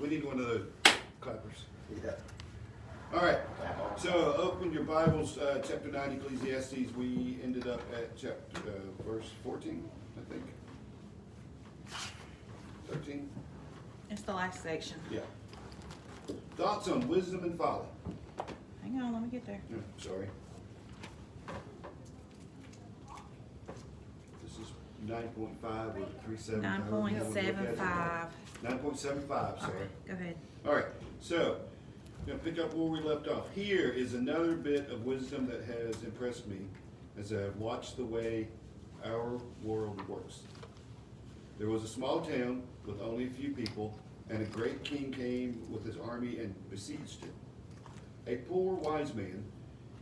We need one of those clappers. Yeah. All right. So open your Bibles, chapter 9, Ecclesiastes. We ended up at chapter verse 14, I think. 13. It's the last section. Yeah. Thoughts on wisdom and folly. Hang on, let me get there. Sorry. This is 9.5 or 3.7. 9.75. 9.75, sorry. Okay, go ahead. All right, so I'm going to pick up where we left off. Here is another bit of wisdom that has impressed me as I've watched the way our world works. There was a small town with only a few people, and a great king came with his army and besieged it. A poor wise man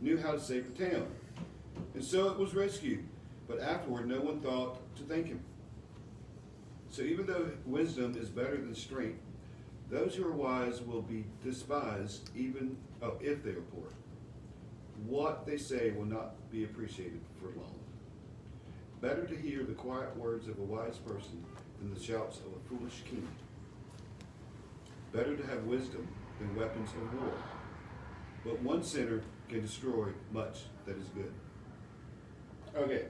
knew how to save the town, and so it was rescued, but afterward no one thought to thank him. So even though wisdom is better than strength, those who are wise will be despised even if they are poor. What they say will not be appreciated for long. Better to hear the quiet words of a wise person than the shouts of a foolish king. Better to have wisdom than weapons of war. But one sinner can destroy much that is good. Okay.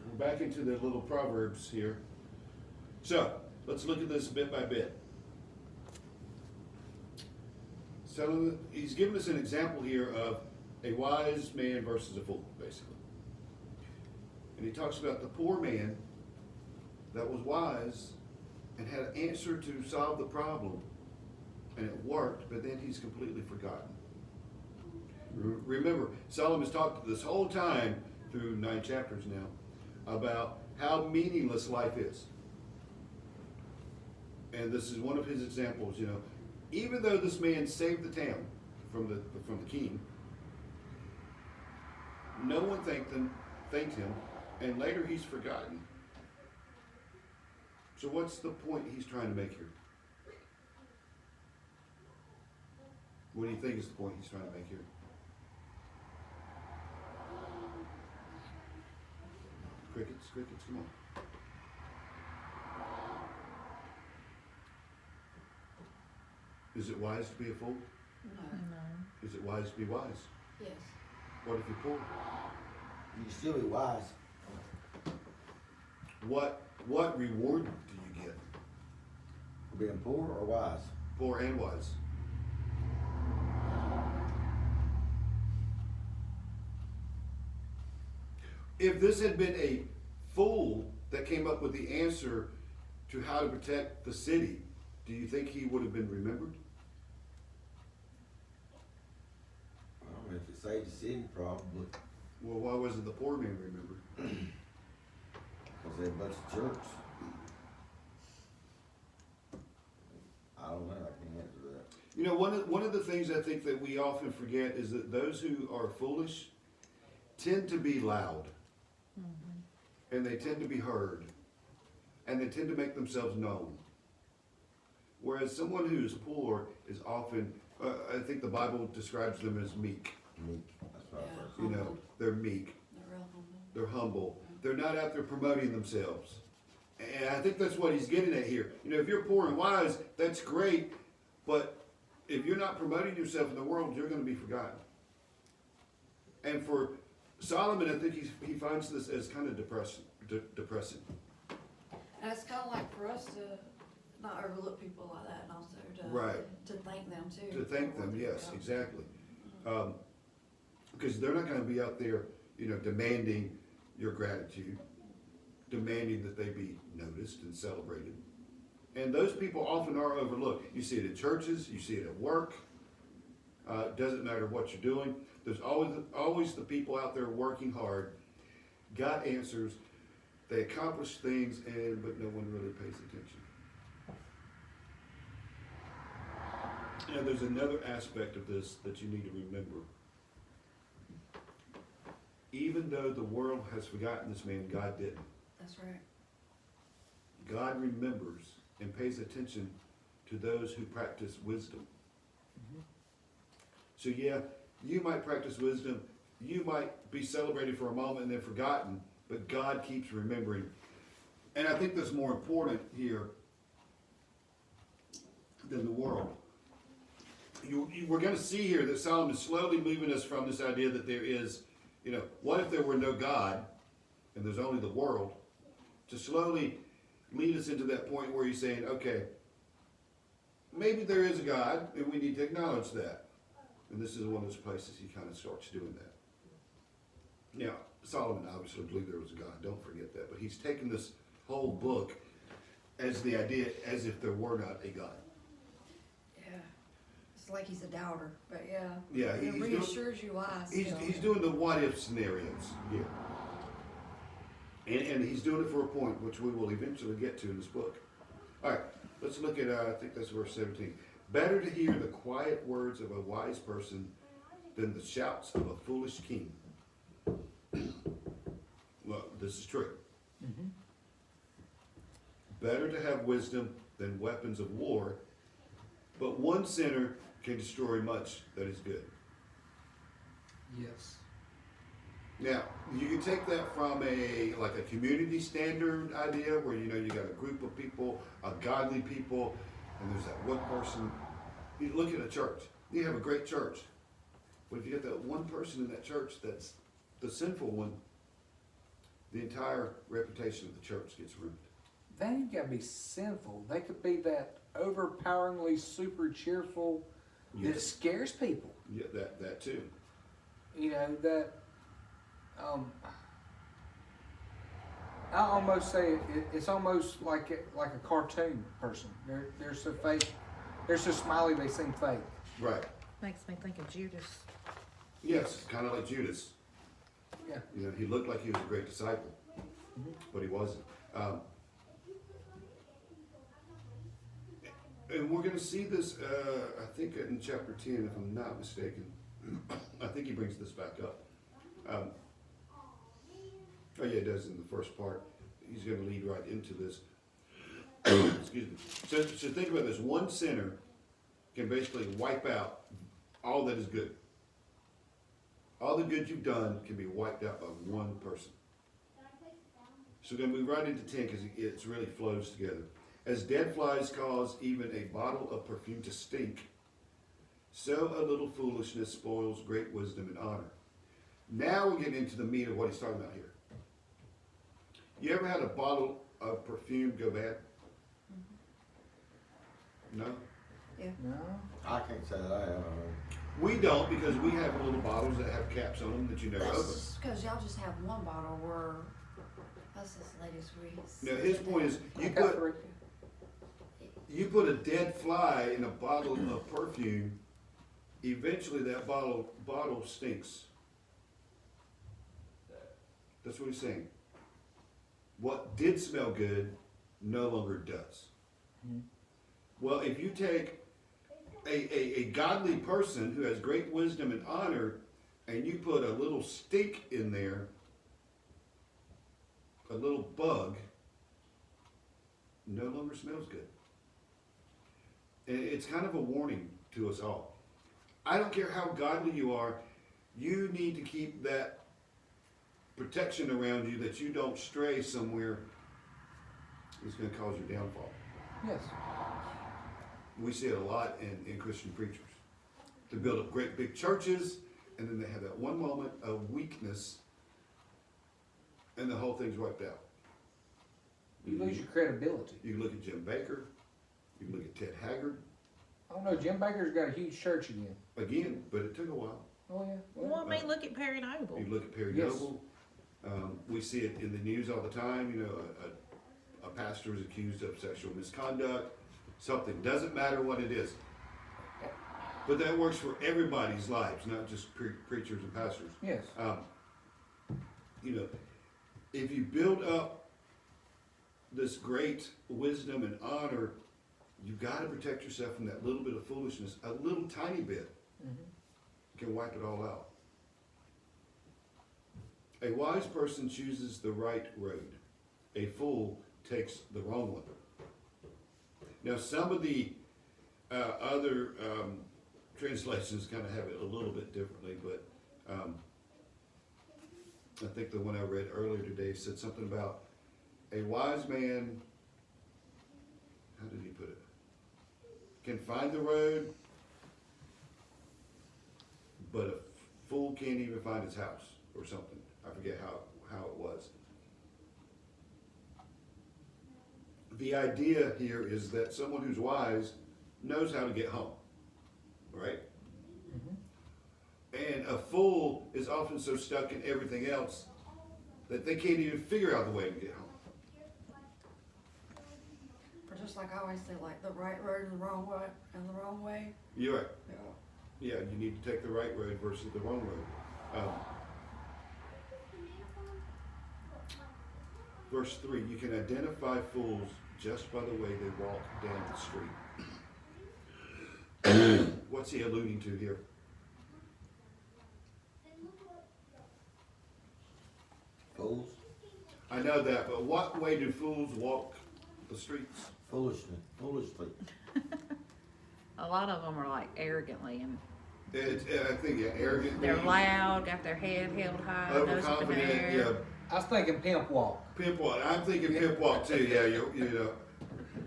We're back into the little proverbs here. So, let's look at this bit by bit. So, he's given us an example here of a wise man versus a fool, basically. And he talks about the poor man that was wise and had an answer to solve the problem, and it worked, but then he's completely forgotten. Remember, Solomon's talked this whole time through 9 chapters now about how meaningless life is. And this is one of his examples, you know. Even though this man saved the town from the king, no one thanked him, and later he's forgotten. So what's the point he's trying to make here? What do you think is the point he's trying to make here? Crickets, come on. Is it wise to be a fool? No. Is it wise to be wise? Yes. What if you're poor? You can still be wise. What reward do you get? For being poor or wise? Poor and wise. If this had been a fool that came up with the answer to how to protect the city, do you think he would have been remembered? Well, if it saved the city, probably. Well, why wasn't the poor man remembered? Because they're a bunch of jerks. I don't know, I can't answer that. You know, one of the things I think that we often forget is that those who are foolish tend to be loud. Mm-hmm. And they tend to be heard. And they tend to make themselves known. Whereas someone who is poor is often, I think the Bible describes them as meek. Meek, that's what I first. You know, they're meek. They're real humble. They're humble. They're not out there promoting themselves. And I think that's what he's getting at here. You know, if you're poor and wise, that's great. But if you're not promoting yourself in the world, you're going to be forgotten. And for Solomon, I think he finds this as kind of depressing. And it's kind of like for us to not overlook people like that, and also to thank them too. To thank them, yes, exactly. Because they're not going to be out there, you know, demanding your gratitude, demanding that they be noticed and celebrated. And those people often are overlooked. You see it in churches, you see it at work. It doesn't matter what you're doing. There's always the people out there working hard, got answers, they accomplish things, but no one really pays attention. And there's another aspect of this that you need to remember. Even though the world has forgotten this man, God didn't. That's right. God remembers and pays attention to those who practice wisdom. Mm-hmm. So yeah, you might practice wisdom, you might be celebrated for a moment and then forgotten, but God keeps remembering. And I think that's more important here than the world. We're gonna see here that Solomon's slowly moving us from this idea that there is, what if there were no God and there's only the world, to slowly lead us into that point where he's saying, okay, maybe there is a God and we need to acknowledge that. And this is one of those places he kind of starts doing that. Now, Solomon obviously believed there was a God, don't forget that, but he's taken this whole book as the idea as if there were not a God. Yeah. It's like he's a doubter, but yeah. Yeah, It he's reassures you why. He's doing the what if scenarios here. And he's doing it for a point, which we will eventually get to in this book. All right, let's look at, I think that's verse 17. Better to hear the quiet words of a wise person than the shouts of a foolish king. Well, this is true. Mm-hmm. Better to have wisdom than weapons of war, but one sinner can destroy much that is good. Yes. Now, you can take that from a community standard idea where you got a group of people, a godly people, and there's that one person. You look at a church. You have a great church. But if you get that one person in that church that's the sinful one, the entire reputation of the church gets ruined. They ain't gotta be sinful. They could be that overpoweringly super cheerful that Yes. scares people. Yeah, that too. That I almost say it's almost like a cartoon person. They're so fake. They're so smiley they seem fake. Right. Makes me think of Judas. Yes, kind of like Judas. Yeah. He looked like he was a great disciple, but he wasn't. And we're going to see this, I think, in chapter 10, if I'm not mistaken. I think he brings this back up. Oh, yeah, it does in the first part. He's going to lead right into this. Excuse me. So think about this. One sinner can basically wipe out all that is good. All the good you've done can be wiped out by one person. So we're going to move right into 10 because it really flows together. As dead flies cause even a bottle of perfume to stink, so a little foolishness spoils great wisdom and honor. Now we're getting into the meat of what he's talking about here. You ever had a bottle of perfume go bad? No? Yeah. No. I can't say that I have. We don't, because we have little bottles that have caps on them that you never open. That's because y'all just have one bottle where that's this lady's reads. Now his point is, you put a dead fly in a bottle of perfume, eventually that bottle stinks. That's what he's saying. What did smell good no longer does. Mm-hmm. Well, if you take a godly person who has great wisdom and honor, and you put a little stink in there, a little bug, no longer smells good. And it's kind of a warning to us all. I don't care how godly you are, you need to keep that protection around you that you don't stray somewhere that's going to cause your downfall. Yes. We see it a lot in Christian preachers. To build up great big churches, and then they have that one moment of weakness, and the whole thing's wiped out. You lose your credibility. You can look at Jim Baker, you can look at Ted Haggard, I don't know, Jim Baker's got a huge church again. but it took a while. Oh yeah. Well, look at Perry Noble. You look at Perry Yes. Noble. We see it in the news all the time. A pastor is accused of sexual misconduct. Something, doesn't matter what it is. But that works for everybody's lives, not just preachers and pastors. Yes. If you build up this great wisdom and honor, you've got to protect yourself from that little bit of foolishness. A little tiny bit can wipe it all out. A wise person chooses the right road. A fool takes the wrong one. Now, some of the other translations kind of have it a little bit differently, but I think the one I read earlier today said something about a wise man. How did he put it? can find the road, but a fool can't even find his house or something. I forget how it was. The idea here is that someone who's wise knows how to get home, right? And a fool is often so stuck in everything else that they can't even figure out the way to get home. Or just like I always say, like the right road and the wrong way, You're right. Yeah. Yeah, you need to take the right road versus the wrong road. Verse 3, you can identify fools just by the way they walk down the street. What's he alluding to here? Fools, I know that, but what way do fools walk the streets? foolishly. A lot of them are like arrogantly and I think, yeah, arrogant. they're loud, got their head held high, nose up in the Overconfident, air. yeah. I was thinking pimp walk. Pimp walk. I'm thinking pimp walk too. Yeah, you know,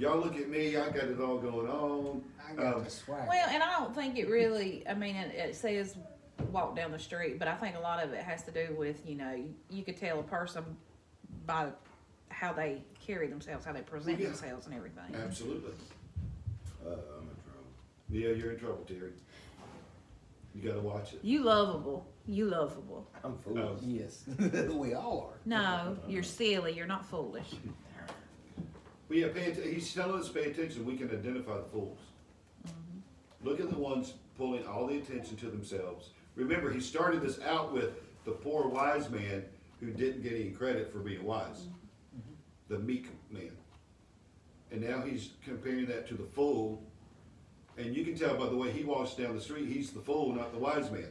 y'all look at me. I got it all going on. I got the swag. Well, and I don't think it really, I mean, it says walk down the street, but I think a lot of it has to do with, you know, you could tell a person by how they carry themselves, how they present Yeah. themselves and everything. Absolutely. I'm in trouble. Yeah, you're in trouble, Terry. You gotta watch it. You lovable. You lovable. I'm foolish. Yes, we all are. No, you're silly. You're not foolish. But yeah, he's telling us to pay attention. We can identify the fools. Look at the ones pulling all the attention to themselves. Remember, he started this out with the poor wise man who didn't get any credit for being wise. The meek man. And now he's comparing that to the fool. And you can tell by the way he walks down the street, he's the fool, not the wise man.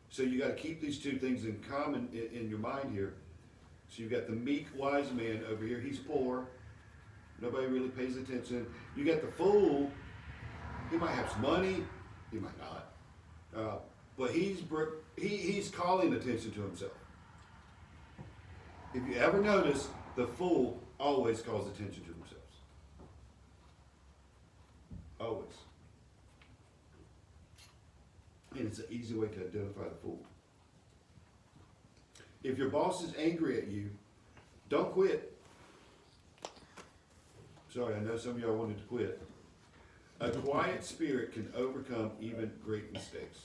So you got to keep these two things in common in your mind here. So you've got the meek wise man over here. He's poor. Nobody really pays attention. You got the fool. He might have some money. He might not. But he's calling attention to himself. If you ever notice, the fool always calls attention to themselves. Always. And it's an easy way to identify the fool. If your boss is angry at you, don't quit. Sorry, I know some of y'all wanted to quit. A quiet spirit can overcome even great mistakes.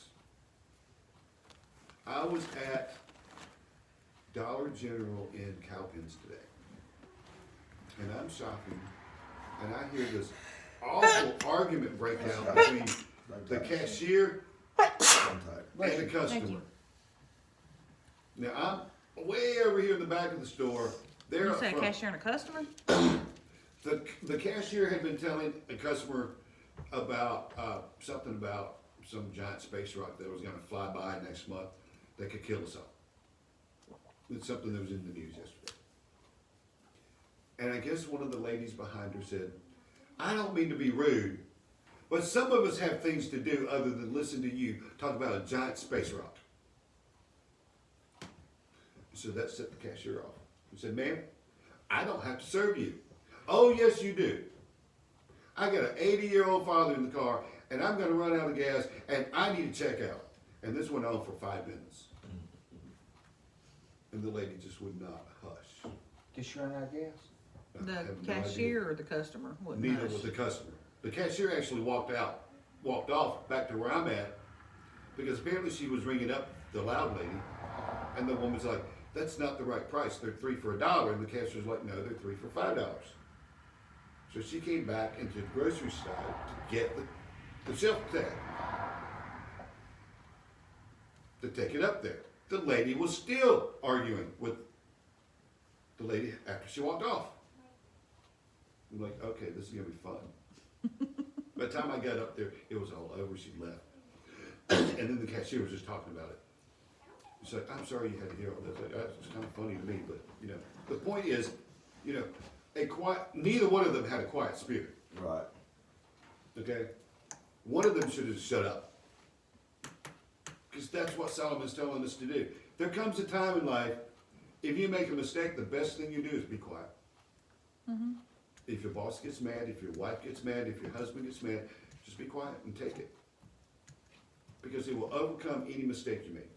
I was at Dollar General in Cowpens today. And I'm shopping, and I hear this awful argument break out between the cashier and the customer. Now, I'm way over here in the back of the store. They're You up say a front. cashier and a customer? The cashier had been telling a customer about something about some giant space rock that was going to fly by next month that could kill us all. It's something that was in the news yesterday. And I guess one of the ladies behind her said, I don't mean to be rude, but some of us have things to do other than listen to you talk about a giant space rock. So that set the cashier off. He said, ma'am, I don't have to serve you. Oh, yes, you do. I got an 80-year-old father in the car, and I'm going to run out of gas, and I need to check out. And this went on for 5 minutes. And the lady just would not hush. Just run out of gas. I The have no idea. cashier or the customer? Wouldn't Neither hush. was the customer. The cashier actually walked off back to where I'm at, because apparently she was ringing up the loud lady, and the woman's like, that's not the right price. They're 3 for $1. And the cashier's like, no, they're 3 for $5. So she came back into the grocery store to get the shelf tag, to take it up there. The lady was still arguing with the lady after she walked off. I'm like, okay, this is gonna be fun. By the time I got up there, it was all over. She left, and then the cashier was just talking about it. She's like, I'm sorry you had to hear all this. That's kind of funny to me, but you know, the point is, you know, neither one of them had a quiet spirit. Right. Okay, one of them should have shut up, because that's what Solomon's telling us to do. There comes a time in life, if you make a mistake, the best thing you do is be quiet. If your boss gets mad, if your wife gets mad, if your husband gets mad, just be quiet and take it. Because it will overcome any mistake you make.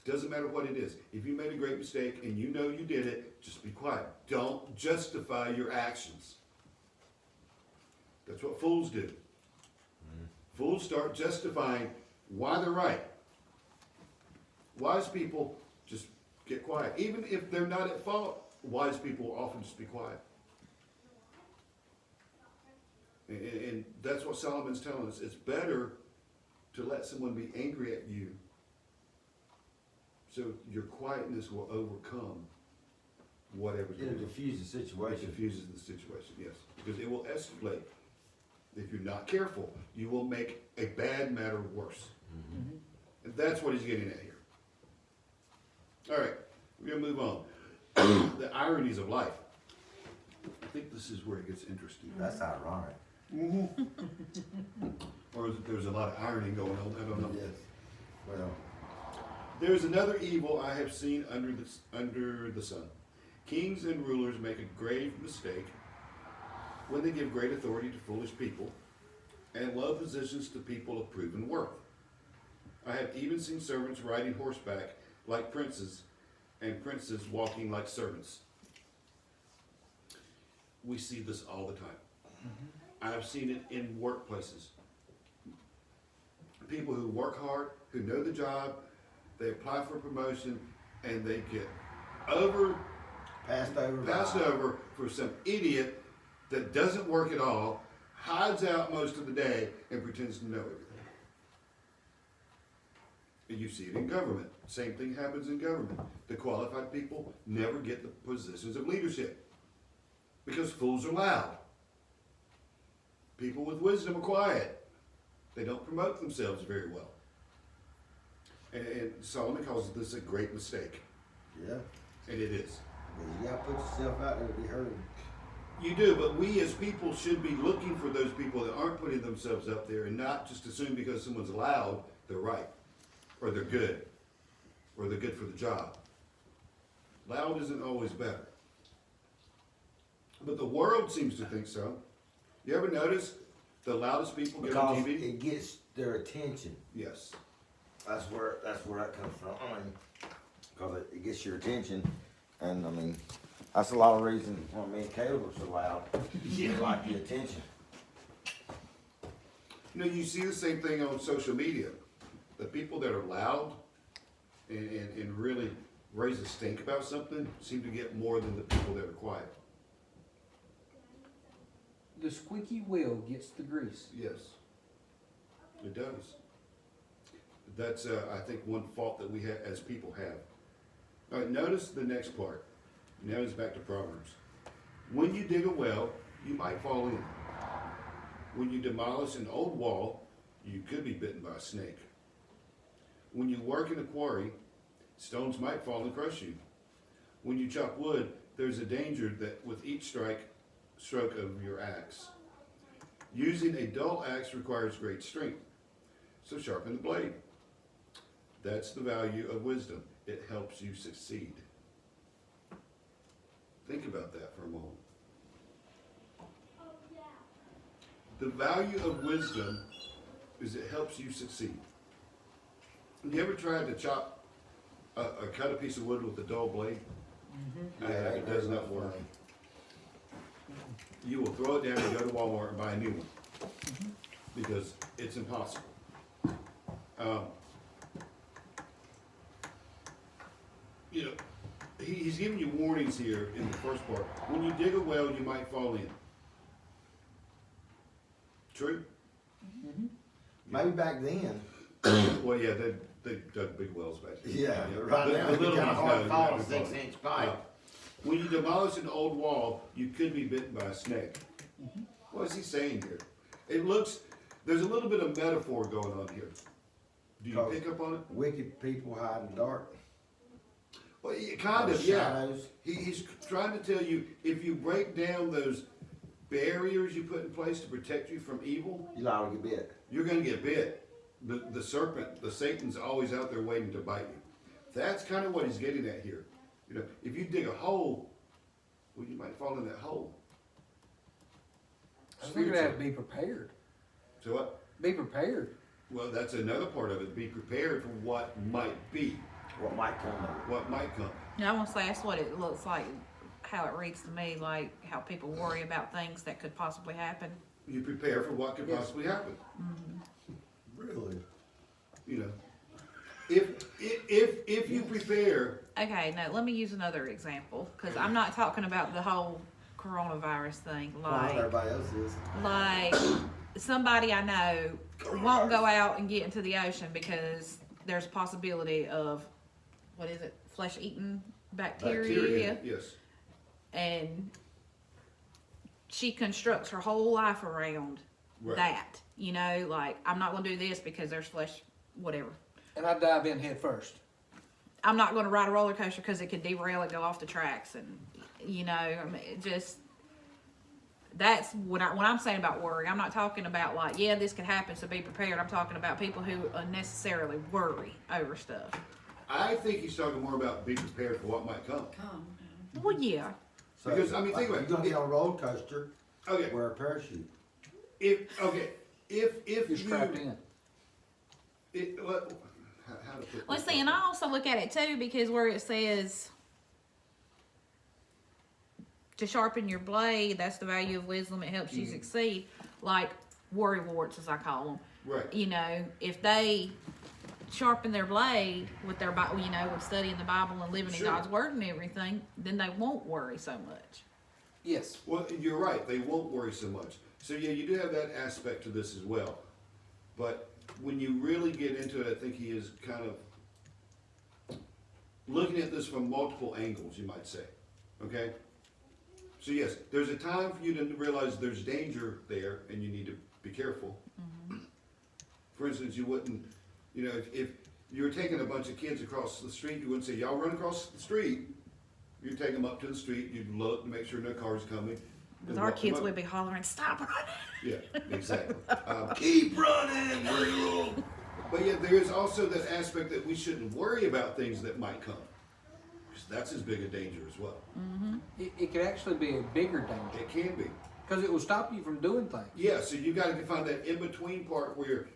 Doesn't matter what it is. If you made a great mistake and you know you did it, just be quiet. Don't justify your actions. That's what fools do. Fools start justifying why they're right. Wise people just get quiet. Even if they're not at fault, wise people will often just be quiet. And that's what Solomon's telling us. It's better to let someone be angry at you so your quietness will overcome whatever's It'll going on. diffuse the It situation. diffuses the situation, yes. Because it will escalate. If you're not careful, you will make a bad matter worse. And that's what he's getting at here. All right, we're going to move on. The ironies of life. I think this is where it gets interesting. That's ironic. Or there's a lot of irony going on, I don't know. Yes. Well, There's another evil I have seen under the sun. Kings and rulers make a grave mistake when they give great authority to foolish people and low positions to people of proven worth. I have even seen servants riding horseback like princes and princes walking like servants. We see this all the time. I've seen it in workplaces. People who work hard, who know the job, they apply for a promotion, and they get passed over. passed over for some idiot that doesn't work at all, hides out most of the day, and pretends to know everything. And you see it in government. Same thing happens in government. The qualified people never get the positions of leadership because fools are loud. People with wisdom are quiet. They don't promote themselves very well. And Solomon calls this a great mistake. Yeah. And it is. Because you gotta put yourself out there to be heard. You do, but we as people should be looking for those people that aren't putting themselves up there and not just assume because someone's loud, they're right. Or they're good. Or they're good for the job. Loud isn't always better. But the world seems to think so. You ever notice the loudest people get on Because TV? it gets their attention. Yes. That's where that comes from. I mean, because it gets your attention, and I mean, that's a lot of reason why me and Caleb are so loud. You like the attention. You know, you see the same thing on social media. The people that are loud and really raise a stink about something seem to get more than the people that are quiet. The squeaky wheel gets the grease. Yes, it does. That's, I think, one fault that we have as people have. All right, notice the next part. Now it's back to Proverbs. When you dig a well, you might fall in. When you demolish an old wall, you could be bitten by a snake. When you work in a quarry, stones might fall and crush you. When you chop wood, there's a danger that with each stroke of your axe. Using a dull axe requires great strength, so sharpen the blade. That's the value of wisdom. It helps you succeed. Think about that for a moment. The value of wisdom is it helps you succeed. Have you ever tried to chop or cut a piece of wood with a dull blade? It does not work. You will throw it down and go to Walmart and buy a new one because it's impossible. You know, he's giving you warnings here in the first part. When you dig a well, you might fall in. True? Maybe back then. Well, yeah, they dug big wells back then. Yeah, but right now it's little kind of ones, hard to no, fall you a don't 6-inch pipe. When you demolish an old wall, you could be bitten by a snake. What is he saying here? It looks, there's a little bit of metaphor going on here. Do you pick up on it? Wicked people hide in the dark. Well, kind Or of, yeah. shadows. He's trying to tell you, if you break down those barriers you put in place to protect you from evil, You liable to get bit. you're going to get bit. The serpent, the Satan's always out there waiting to bite you. That's kind of what he's getting at here. You know, if you dig a hole, well, you might fall in that hole. I think you have to be prepared. So what? Be prepared. Well, that's another part of it. Be prepared for what might be, What might come of it. what might come. Yeah, I want to say that's what it looks like, how it reads to me, like how people worry about things that could possibly happen. You prepare for what could Yes. possibly happen. Really? You know, if you prepare, Okay, now let me use another example because I'm not talking about the whole coronavirus thing. Well, Like, everybody else is. like somebody I know won't go out and get into the ocean because there's a possibility of what is it, flesh-eating bacteria, yes. and she constructs her whole life around Right. that. You know, like I'm not going to do this because there's flesh, whatever. And I dive in head first. I'm not going to ride a roller coaster because it could derail it, go off the tracks, and you know, I mean, it just that's what I'm saying about worry. I'm not talking about like, yeah, this could happen, so be prepared. I'm talking about people who unnecessarily worry over stuff. I think he's talking more about being prepared for what might come. Come. Well, yeah, So, Because, I mean, think about like, it. you're gonna get on a roller coaster, Okay, wear a parachute. if You're you, strapped in. how to put let's this see. And up? I also look at it too because where it says to sharpen your blade, that's the value of wisdom. It helps you succeed. Like worry warts, as I call them. Right. You know, if they sharpen their blade with their you know, with studying the Bible and living Sure. in God's word and everything, then they won't worry so much. Yes. Well, you're right. They won't worry so much. So yeah, you do have that aspect to this as well. But when you really get into it, I think he is kind of looking at this from multiple angles, you might say. Okay? So yes, there's a time for you to realize there's danger there and you need to be careful. For instance, you wouldn't, you know, if you were taking a bunch of kids across the street, you wouldn't say, y'all run across the street. You'd take them up to the street, you'd look to make sure no car's coming. With and our walk them kids, up. we'd be hollering, "Stop running!" Yeah, exactly. Keep running, little. But yet there is also that aspect that we shouldn't worry about things that might come. Because that's as big a danger as well. It could actually be a bigger danger It can be. because it will stop you from doing things. Yeah, so you got to find that in-between part where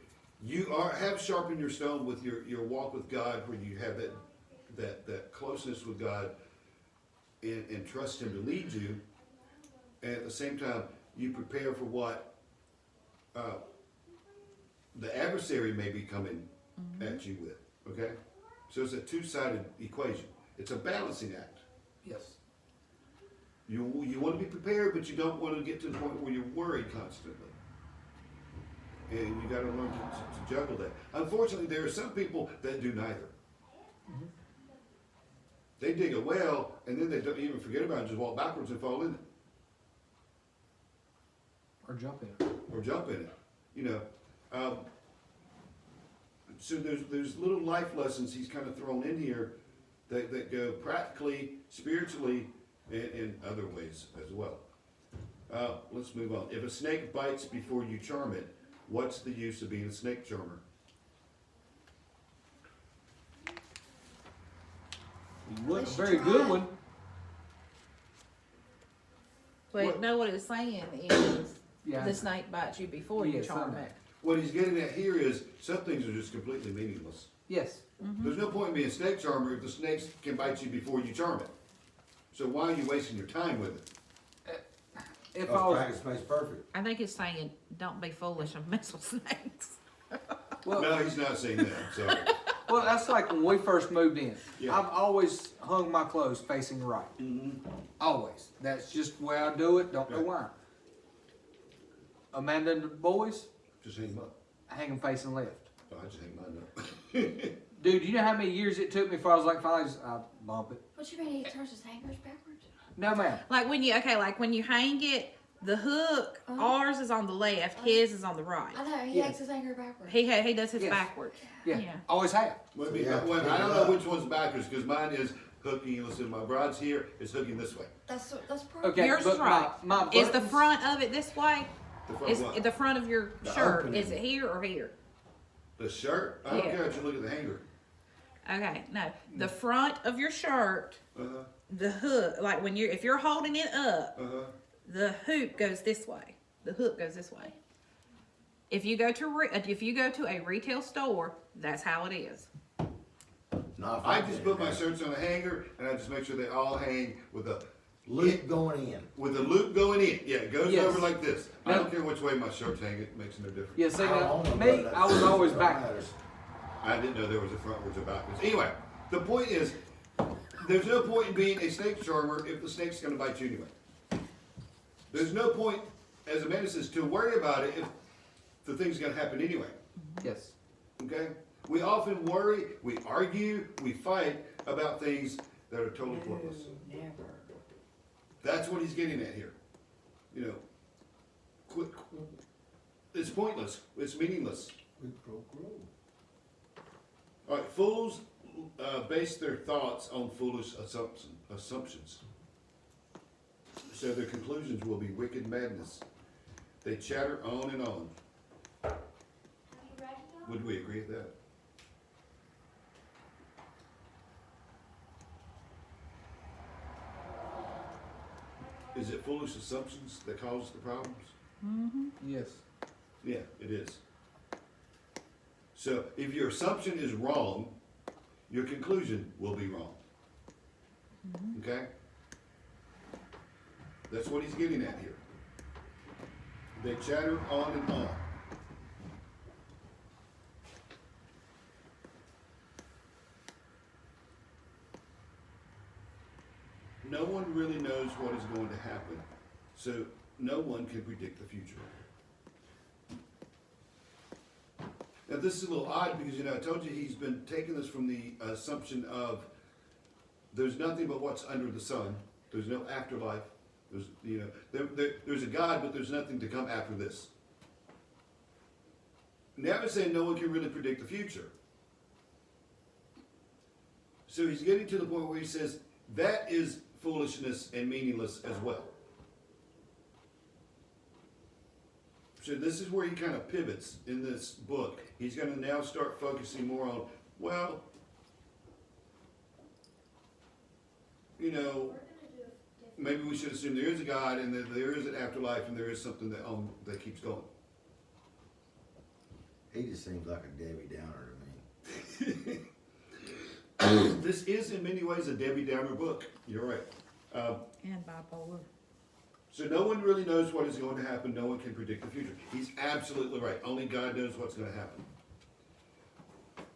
you have sharpened your stone with your walk with God, where you have that closeness with God and trust Him to lead you. And at the same time, you prepare for what the adversary may be coming at you with, okay? So it's a two-sided equation. It's a balancing act. Yes. You want to be prepared, but you don't want to get to the point where you're worried constantly. And you got to learn to juggle that. Unfortunately, there are some people that do neither. They dig a well, and then they don't even forget about it, just walk backwards and fall in it. Or jump in. Or jump in it, you know. So there's little life lessons he's kind of thrown in here that go practically, spiritually, and in other ways as well. Let's move on. If a snake bites before you charm it, what's the use of being a snake charmer? A very good one. But What- no, what it's saying is Yeah. the snake bites you before you Yes, charm I know. it. What he's getting at here is some things are just completely meaningless. Yes. There's no point in being a snake charmer if the snakes can bite you before you charm it. So why are you wasting your time with it? If I Oh, was, practice makes perfect. I think it's saying don't be foolish and mess with snakes. well, No, he's not saying that, sorry. well, that's like when we first moved in. Yeah. I've always hung my clothes facing right. Always. That's just the way I do it. Don't know Yeah. why. Amanda and the boys, Just hang them up. hang them facing left. Oh, I just hang mine up. Dude, you know how many years it took me before I was like, finally, I bump it. What you mean he turns his hangers backwards? No, ma'am. Like when you hang it, the hook, ours is on the left, his is on the right. I know, he Yeah. hangs his hanger backwards. He does his Yes. backwards. Yeah. Yeah. Always have. Well, you have to I pick don't it know up. which one's backwards, because mine is hooking, listen, my bride's here, is hooking this way. That's perfect. Okay, Yours but is right. my Is the buttons- front of it this way? The front Is what? the front of your The shirt? opening. Is it here or here? The shirt? I don't Yeah. care if you look at the hanger. Okay, no. The front of your shirt Uh-huh, the hook, like when if you're holding it up, uh-huh. the hoop goes this way. The hook goes this way. If you go to a retail store, that's how it is. Not if I just put my did shirts on a hanger and I just make sure they all hang with a that. Loop going in. with a loop going in. Yeah, it goes Yes. over like this. I Now- don't care which way my shirts hang, it makes no difference. Yeah, see, I now, don't know me, about that. I was always Don't backwards. matter. I didn't know there was a frontwards or backwards. Anyway, the point is, there's no point in being a snake charmer if the snake's gonna bite you anyway. There's no point, as Amanda says, to worry about it if the thing's gonna happen anyway. Yes. Okay? We often worry, we argue, we fight about things that are totally pointless. That's what he's getting at here. You know, it's pointless, it's meaningless. All right, fools base their thoughts on foolish assumptions. So their conclusions will be wicked madness. They chatter on and on. Would we agree with that? Is it foolish assumptions that cause the problems? Yes. Yeah, it is. So if your assumption is wrong, your conclusion will be wrong. Okay? That's what he's getting at here. They chatter on and on. No one really knows what is going to happen, so no one can predict the future. Now this is a little odd because, you know, I told you he's been taking this from the assumption of there's nothing but what's under the sun. There's no afterlife. There's, you know, there's a God, but there's nothing to come after this. Now he's saying no one can really predict the future. So he's getting to the point where he says that is foolishness and meaningless as well. So this is where he kind of pivots in this book. He's going to now start focusing more on, well, you know, maybe we should assume there is a God and that there is an afterlife and there is something that keeps going. He just seems like a Debbie Downer to me. This is in many ways a Debbie Downer book. You're right. And bipolar. So no one really knows what is going to happen. No one can predict the future. He's absolutely right. Only God knows what's going to happen.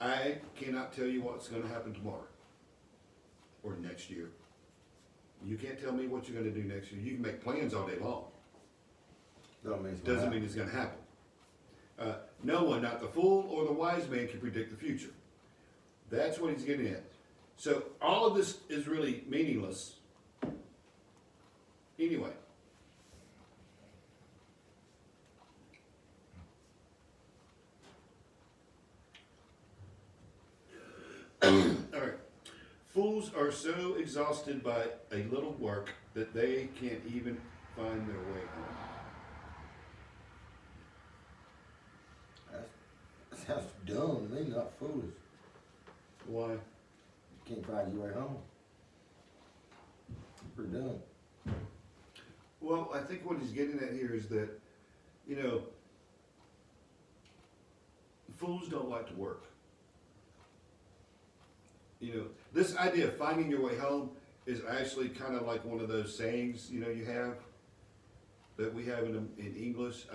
I cannot tell you what's going to happen tomorrow or next year. You can't tell me what you're going to do next year. You can make plans all day long. Doesn't mean it's going to happen. No one, not the fool or the wise man, can predict the future. That's what he's getting at. So all of this is really meaningless. Anyway. All right. Fools are so exhausted by a little work that they can't even find their way home. That sounds dumb to me, not foolish. Why? You can't find your way home. Pretty dumb. Well, I think what he's getting at here is that, you know, fools don't like to work. You know, this idea of finding your way home is actually kind of like one of those sayings, you know, you have, that we have in English.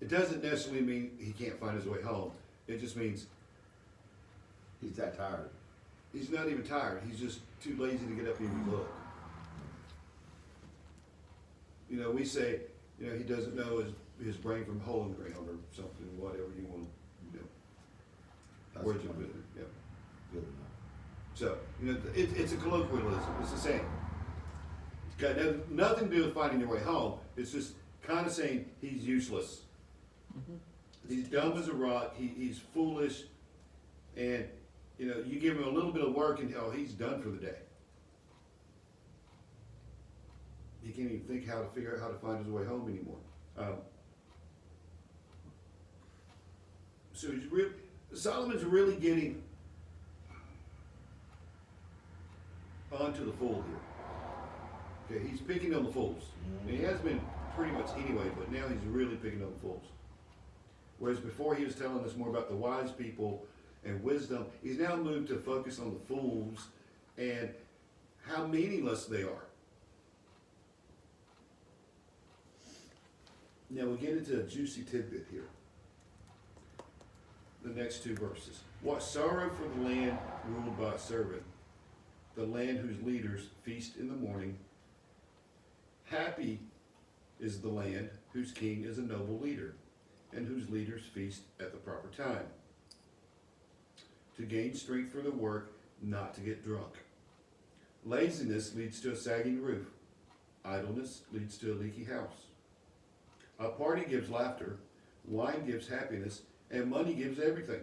It doesn't necessarily mean he can't find his way home. It just means He's that tired. he's not even tired. He's just too lazy to get up and even look. You know, we say, you know, he doesn't know his brain from hole in the ground or something, whatever you want, you know, That's words of funny. it, yeah. Good enough. So, you know, it's a colloquialism, it's the same. It's got nothing to do with finding your way home, it's just kind of saying he's useless. He's dumb as a rock, he's foolish, and, you know, you give him a little bit of work and, oh, he's done for the day. He can't even think how to figure out how to find his way home anymore. So Solomon's really getting onto the fool here. Okay, he's picking on the fools. And he has been pretty much anyway, but now he's really picking on the fools. Whereas before he was telling us more about the wise people and wisdom, he's now moved to focus on the fools and how meaningless they are. Now we get into a juicy tidbit here. The next two verses. What sorrow for the land ruled by a servant, the land whose leaders feast in the morning. Happy is the land whose king is a noble leader, and whose leaders feast at the proper time, to gain strength for the work, not to get drunk. Laziness leads to a sagging roof. Idleness leads to a leaky house. A party gives laughter, wine gives happiness, and money gives everything.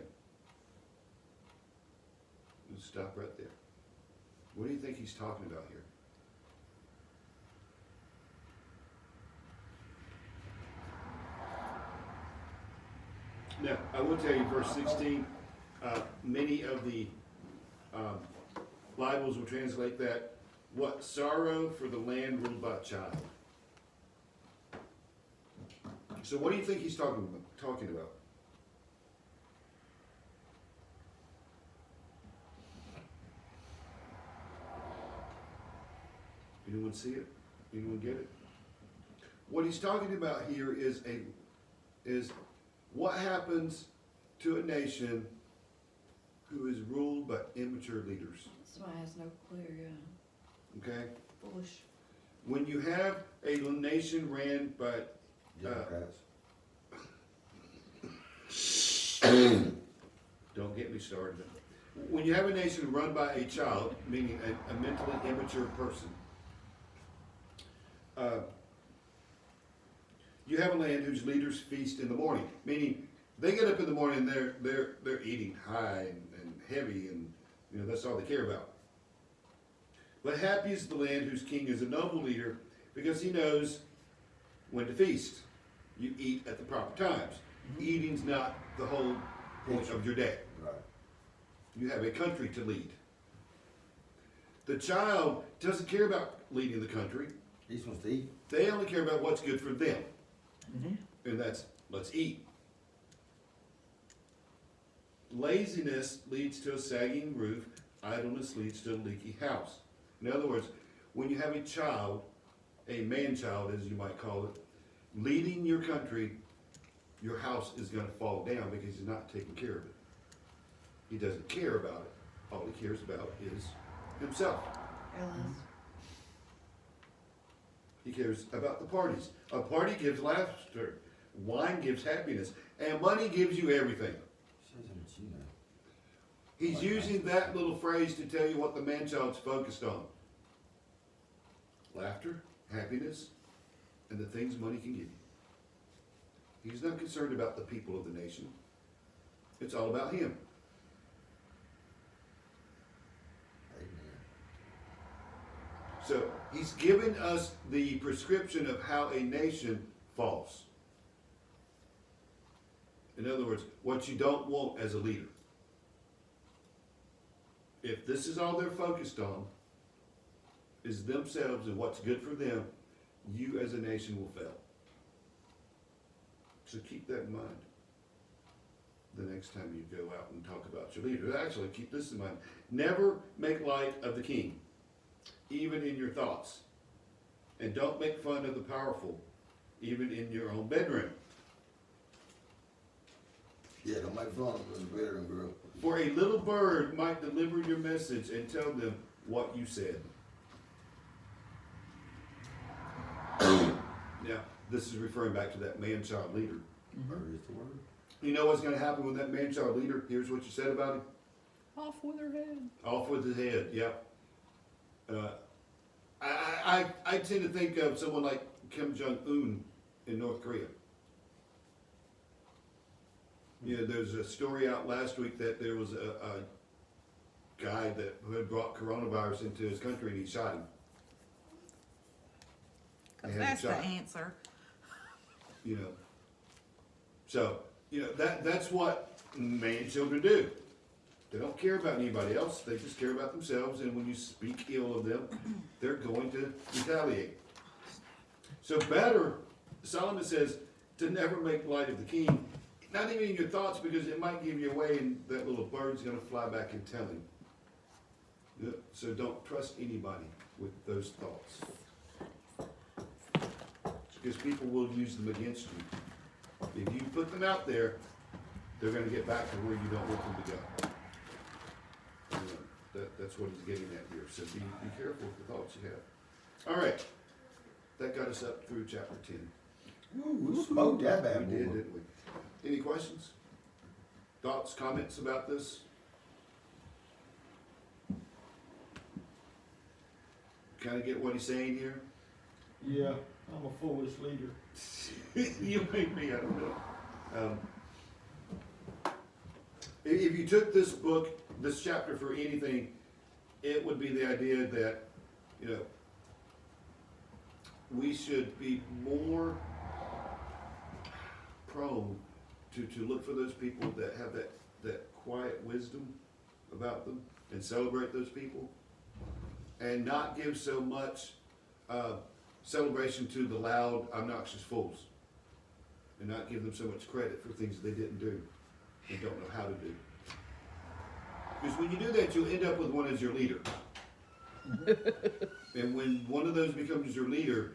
Let's stop right there. What do you think he's talking about here? Now, I will tell you, verse 16, many of the Bibles will translate that, what sorrow for the land ruled by a child. So what do you think he's talking about? Anyone see it? Anyone get it? What he's talking about here is what happens to a nation who is ruled by immature leaders. Somebody has no clue, yeah. Okay? Foolish. When you have a nation ran by Democrats. don't get me started. When you have a nation run by a child, meaning a mentally immature person, you have a land whose leaders feast in the morning, meaning they get up in the morning and they're eating high and heavy, and that's all they care about. But happy is the land whose king is a noble leader, because he knows when to feast. You eat at the proper times. Eating's not the whole point of your day. Right. You have a country to lead. The child doesn't care about leading the country. He's supposed to eat. They only care about what's good for them. And that's, let's eat. Laziness leads to a sagging roof. Idleness leads to a leaky house. In other words, when you have a child, a man-child as you might call it, leading your country, your house is going to fall down because he's not taking care of it. He doesn't care about it. All he cares about is himself. Realize. He cares about the parties. A party gives laughter. Wine gives happiness. And money gives you everything. Shows him what you know. He's using that little phrase to tell you what the man-child's focused on. Laughter, happiness, and the things money can give you. He's not concerned about the people of the nation. It's all about him. Amen. So he's given us the prescription of how a nation falls. In other words, what you don't want as a leader. If this is all they're focused on, is themselves and what's good for them, you as a nation will fail. So keep that in mind the next time you go out and talk about your leader. Actually, keep this in mind. Never make light of the king, even in your thoughts. And don't make fun of the powerful, even in your own bedroom. Yeah, don't make fun of the bedroom girl. For a little bird might deliver your message and tell them what you said. Now, this is referring back to that man-child leader. Or is the word? You know what's going to happen with that man-child leader? Here's what you said about him. Off with her head. Off with his head, yep. I tend to think of someone like Kim Jong-un in North Korea. There's a story out last week that there was a guy who had brought coronavirus into his country and he shot him. Because They had that's a the shot. answer. So, that's what man children do. They don't care about anybody else, they just care about themselves, and when you speak ill of them, they're going to retaliate. So better, Solomon says, to never make light of the king, not even in your thoughts, because it might give you away and that little bird's gonna fly back and tell him. Yeah, so don't trust anybody with those thoughts. Because people will use them against you. If you put them out there, they're gonna get back to where you don't want them to go. That's what he's getting at here, so be careful with the thoughts you have. All right, that got us up through chapter 10. We smoked that bad We did, boy. didn't we? Any questions? Thoughts, comments about this? Kinda get what he's saying here? Yeah, I'm a foolish leader. You make me, I don't know. If you took this book, this chapter for anything, it would be the idea that, you know, we should be more prone to look for those people that have that quiet wisdom about them and celebrate those people, and not give so much celebration to the loud, obnoxious fools, and not give them so much credit for things they didn't do and don't know how to do. Because when you do that, you'll end up with one as your leader. And when one of those becomes your leader,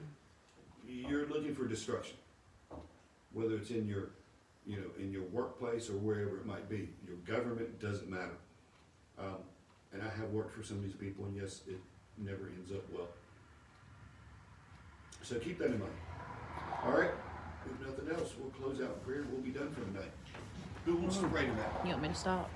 you're looking for destruction. Whether it's in your, you know, in your workplace or wherever it might be. Your government, doesn't matter. And I have worked for some of these people, and yes, it never ends up well. So keep that in mind. All right, if nothing else, we'll close out in prayer. We'll be done for the night. Who wants to pray tonight? You want me to stop?